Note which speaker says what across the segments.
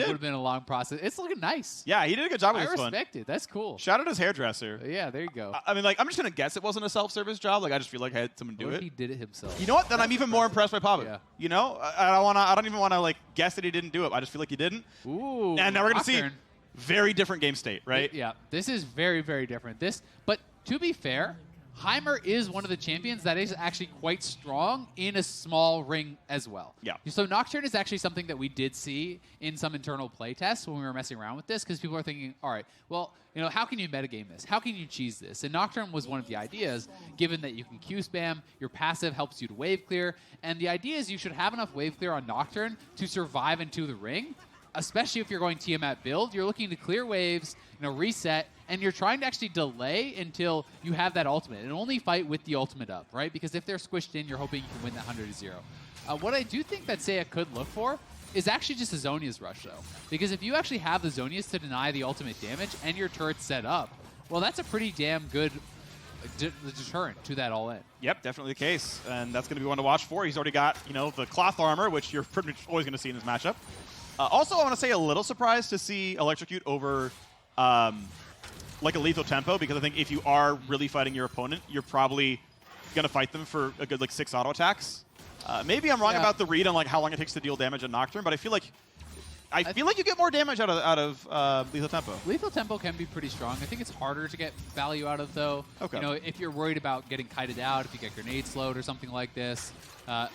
Speaker 1: It would have been a long process. It's looking nice.
Speaker 2: Yeah, he did a good job with
Speaker 1: I
Speaker 2: this one.
Speaker 1: respect it. That's cool.
Speaker 2: Shout out his hairdresser.
Speaker 1: Yeah, there you go.
Speaker 2: I mean, like, I'm just going to guess it wasn't a self-service job. Like, I just feel like I had someone do
Speaker 1: What
Speaker 2: it.
Speaker 1: if he did it himself?
Speaker 2: You know what? Then I'm even more impressed by Pabu.
Speaker 1: Yeah.
Speaker 2: You know? I don't even want to, like, guess that he didn't do it. I just feel like he didn't.
Speaker 1: Ooh.
Speaker 2: And now we're going to see
Speaker 1: Nocturne.
Speaker 2: very different game state, right?
Speaker 1: Yeah, this is very, very different. But to be fair, Heimer is one of the champions that is actually quite strong in a small ring as well.
Speaker 2: Yeah.
Speaker 1: So Nocturne is actually something that we did see in some internal play tests when we were messing around with this, because people are thinking, all right, well, how can you metagame this? How can you cheese this? And Nocturne was one of the ideas, given that you can Q spam, your passive helps you to wave clear, and the idea is you should have enough wave clear on Nocturne to survive into the ring, especially if you're going Tiamat build. You're looking to clear waves, reset, and you're trying to actually delay until you have that ultimate, and only fight with the ultimate up, right? Because if they're squished in, you're hoping you can win that 100-0. What I do think that Seiya could look for is actually just a Zhonya's rush, though. Because if you actually have the Zhonya's to deny the ultimate damage and your turret's set up, well, that's a pretty damn good deterrent to that all-in.
Speaker 2: Yep, definitely the case. And that's going to be one to watch for. He's already got, the cloth armor, which you're pretty much always going to see in this matchup. Also, I want to say a little surprised to see Electrocute over like a lethal tempo, because I think if you are really fighting your opponent, you're probably going to fight them for a good 6 auto attacks. Maybe I'm wrong about the read on how long it takes to deal damage on Nocturne, but I feel like you get more damage out of lethal tempo.
Speaker 1: Lethal tempo can be pretty strong. I think it's harder to get value out of, though.
Speaker 2: Okay.
Speaker 1: If you're worried about getting kited out, if you get grenade slowed or something like this.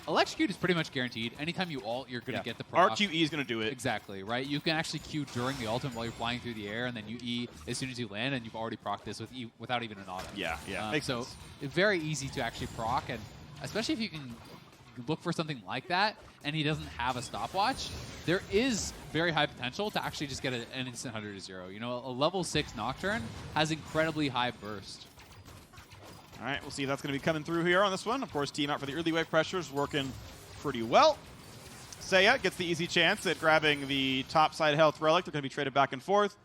Speaker 1: Electrocute is pretty much guaranteed. Anytime you ult, you're going to get the proc.
Speaker 2: RQE is going to do it.
Speaker 1: Exactly, right? You can actually Q during the ultimate while you're flying through the air, and then you E as soon as you land, and you've already procced this without even an auto.
Speaker 2: Yeah, makes sense.
Speaker 1: It's very easy to actually proc, and especially if you can look for something like that, and he doesn't have a stopwatch, there is very high potential to actually just get an instant 100-0. A level 6 Nocturne has incredibly high burst.
Speaker 2: All right, we'll see if that's going to be coming through here on this one. Of course, team out for the early wave pressures, working pretty well. Seiya gets the easy chance at grabbing the top side health relic. They're going to be traded back and forth.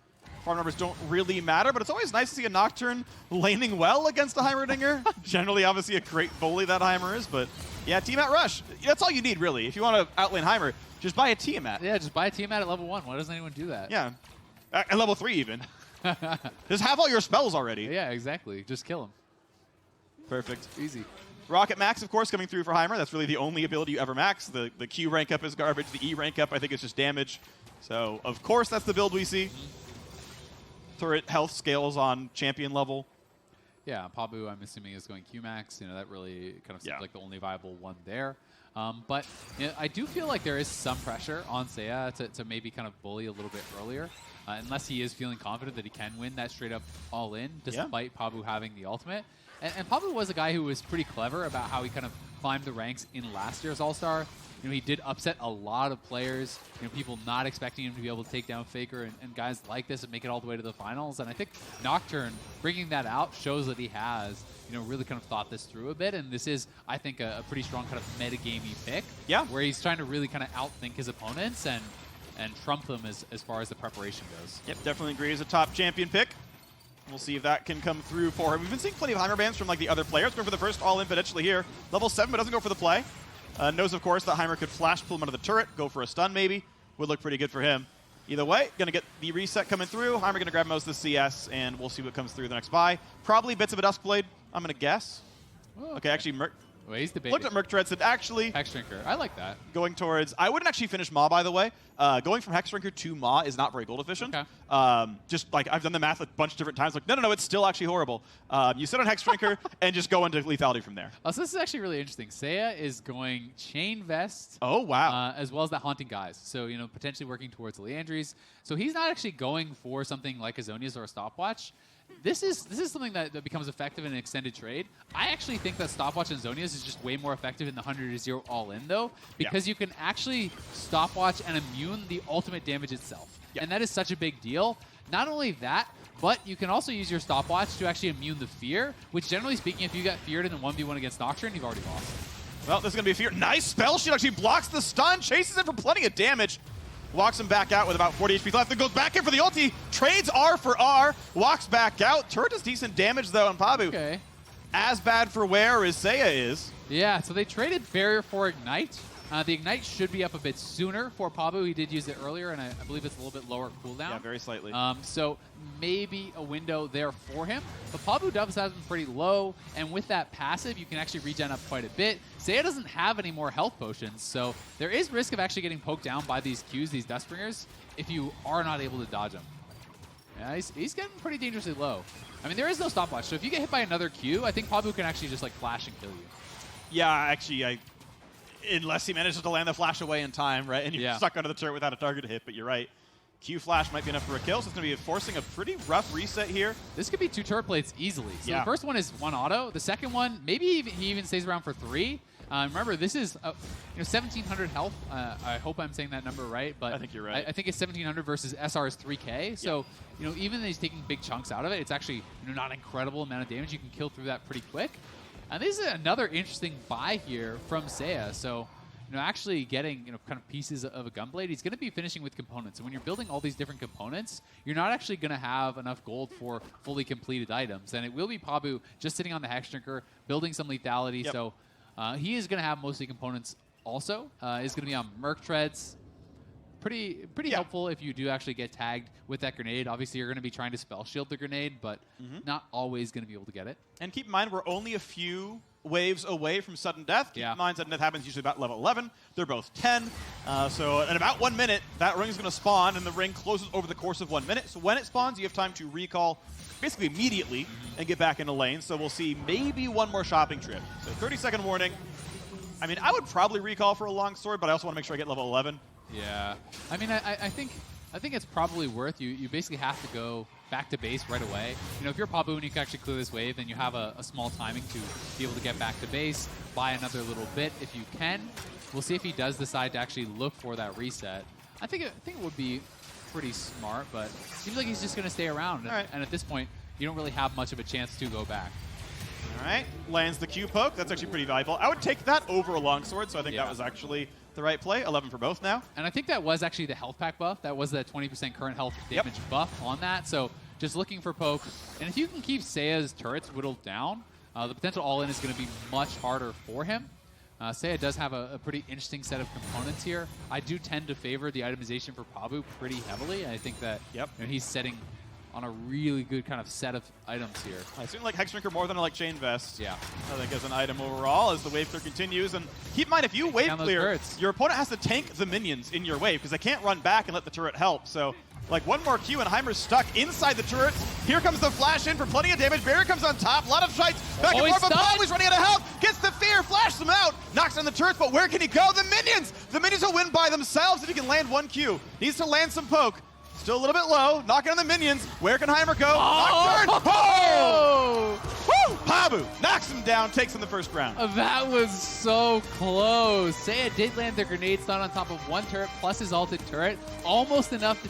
Speaker 2: Farm numbers don't really matter, but it's always nice to see a Nocturne laning well against a Heimerdinger. Generally, obviously, a great bully that Heimer is, but yeah, Tiamat Rush. That's all you need, really. If you want to outlane Heimer, just buy a Tiamat.
Speaker 1: Yeah, just buy a Tiamat at level 1. Why doesn't anyone do that?
Speaker 2: Yeah, at level 3 even. Just have all your spells already.
Speaker 1: Yeah, exactly. Just kill him.
Speaker 2: Perfect.
Speaker 1: Easy.
Speaker 2: Rocket Max, of course, coming through for Heimer. That's really the only ability you ever max. The Q rank up is garbage. The E rank up, I think, is just damage. So, of course, that's the build we see. Turret health scales on champion level.
Speaker 1: Yeah, Pabu, I'm assuming, is going Q-Max. That really kind of seems like the only viable one there. But I do feel like there is some pressure on Seiya to maybe kind of bully a little bit earlier, unless he is feeling confident that he can win that straight-up all-in, despite Pabu having the ultimate. And Pabu was a guy who was pretty clever about how he kind of climbed the ranks in last year's All-Star. He did upset a lot of players, people not expecting him to be able to take down Faker and guys like this and make it all the way to the finals. And I think Nocturne bringing that out shows that he has, really kind of thought this through a bit. And this is, I think, a pretty strong kind of metagamey pick.
Speaker 2: Yeah.
Speaker 1: Where he's trying to really kind of outthink his opponents and trump them as far as the preparation goes.
Speaker 2: Yep, definitely agree as a top champion pick. We'll see if that can come through for him. We've been seeing plenty of Heimer bans from the other players. Going for the first all-in potentially here. Level 7, but doesn't go for the play. Knows, of course, that Heimer could flash pull him out of the turret, go for a stun maybe. Would look pretty good for him. Either way, going to get the reset coming through. Heimer going to grab most of the CS, and we'll see what comes through the next buy. Probably bits of a Duskblade, I'm going to guess.
Speaker 1: Oh,
Speaker 2: okay, actually,
Speaker 1: well, he's debating.
Speaker 2: Looked at Merc Turret, said actually...
Speaker 1: Hexdrinker. I like that.
Speaker 2: Going towards... I wouldn't actually finish Maw, by the way. Going from Hexdrinker to Maw is not very gold efficient.
Speaker 1: Okay.
Speaker 2: Just I've done the math a bunch of different times. No, it's still actually horrible. You sit on Hexdrinker and just go into lethality from there.
Speaker 1: Oh, so this is actually really interesting. Seiya is going Chain Vest.
Speaker 2: Oh, wow.
Speaker 1: As well as that Haunting Guise. So, potentially working towards Leandries. So he's not actually going for something like a Zhonya's or a Stopwatch. This is something that becomes effective in an extended trade. I actually think that Stopwatch and Zhonya's is just way more effective in the 100-0 all-in, though, because you can actually Stopwatch and immune the ultimate damage itself. And that is such a big deal. Not only that, but you can also use your Stopwatch to actually immune the fear, which generally speaking, if you got feared in a 1v1 against Nocturne, you've already lost.
Speaker 2: Well, this is going to be a fear. Nice spell. She actually blocks the stun, chases it for plenty of damage. Walks him back out with about 40 HP left, then goes back in for the ulti, trades R for R, walks back out. Turret does decent damage, though, on Pabu.
Speaker 1: Okay.
Speaker 2: As bad for wear as Seiya is.
Speaker 1: Yeah, so they traded Barrier for Ignite. The Ignite should be up a bit sooner for Pabu. He did use it earlier, and I believe it's a little bit lower cooldown.
Speaker 2: Yeah, very slightly.
Speaker 1: So maybe a window there for him. But Pabu does have him pretty low, and with that passive, you can actually regen up quite a bit. Seiya doesn't have any more health potions, so there is risk of actually getting poked down by these Qs, these Dustbringers, if you are not able to dodge them. Yeah, he's getting pretty dangerously low. I mean, there is no stopwatch, so if you get hit by another Q, I think Pabu can actually just like flash and kill you.
Speaker 2: Yeah, actually, unless he manages to land the flash away in time, right? And you're stuck under the turret without a target hit, but you're right. Q flash might be enough for a kill, so it's going to be forcing a pretty rough reset here.
Speaker 1: This could be 2 turret plates easily. So the first one is 1 auto. The second one, maybe he even stays around for 3. Remember, this is 1,700 health. I hope I'm saying that number right, but
Speaker 2: I think you're right.
Speaker 1: I think it's 1,700 versus SR's 3K. So even though he's taking big chunks out of it, it's actually not an incredible amount of damage. You can kill through that pretty quick. And this is another interesting buy here from Seiya. So actually getting kind of pieces of a Gunblade, he's going to be finishing with components. And when you're building all these different components, you're not actually going to have enough gold for fully completed items. And it will be Pabu just sitting on the Hex Drinker, building some lethality. So he is going to have mostly components also. He's going to be on Merc Treads. Pretty helpful if you do actually get tagged with that grenade. Obviously, you're going to be trying to spell shield the grenade, but not always going to be able to get it.
Speaker 2: And keep in mind, we're only a few waves away from sudden death. Keep in mind, sudden death happens usually about level 11. They're both 10. So in about 1 minute, that ring is going to spawn, and the ring closes over the course of 1 minute. So when it spawns, you have time to recall basically immediately and get back into lane. So we'll see maybe 1 more shopping trip. So 30-second warning. I mean, I would probably recall for a longsword, but I also want to make sure I get level 11.
Speaker 1: Yeah. I mean, I think it's probably worth you basically have to go back to base right away. If you're Pabu and you can actually clear this wave, then you have a small timing to be able to get back to base, buy another little bit if you can. We'll see if he does decide to actually look for that reset. I think it would be pretty smart, but it seems like he's just going to stay around. And at this point, you don't really have much of a chance to go back.
Speaker 2: All right, lands the Q poke. That's actually pretty valuable. I would take that over a longsword, so I think that was actually the right play. 11 for both now. And
Speaker 1: I think that was actually the health pack buff. That was the 20% current health damage buff on that. So just looking for poke. And if you can keep Seiya's turrets whittled down, the potential all-in is going to be much harder for him. Seiya does have a pretty interesting set of components here. I do tend to favor the itemization for Pabu pretty heavily. I think that he's setting on a really good kind of set of items here.
Speaker 2: I certainly like Hex Drinker more than I like Chain Vest.
Speaker 1: Yeah.
Speaker 2: I think as an item overall, as the wave clear continues. And keep in mind, if you wave clear, your opponent has to tank the minions in your wave because they can't run back and let the turret help. So, like, 1 more Q and Heimer's stuck inside the turrets. Here comes the flash in for plenty of damage. Barrier comes on top. A lot of fights back and forth, but Pabu's running out of health. Gets the fear, flashes them out, knocks on the turrets, but where can he go? The minions! The minions will win by themselves if he can land 1 Q. Needs to land some poke. Still a little bit low, knocking on the minions. Where can Heimer go? Nocturne! Woo! Pabu knocks him down, takes him the first round.
Speaker 1: That was so close. Seiya did land the grenade stun on top of 1 turret plus his ulted turret. Almost enough to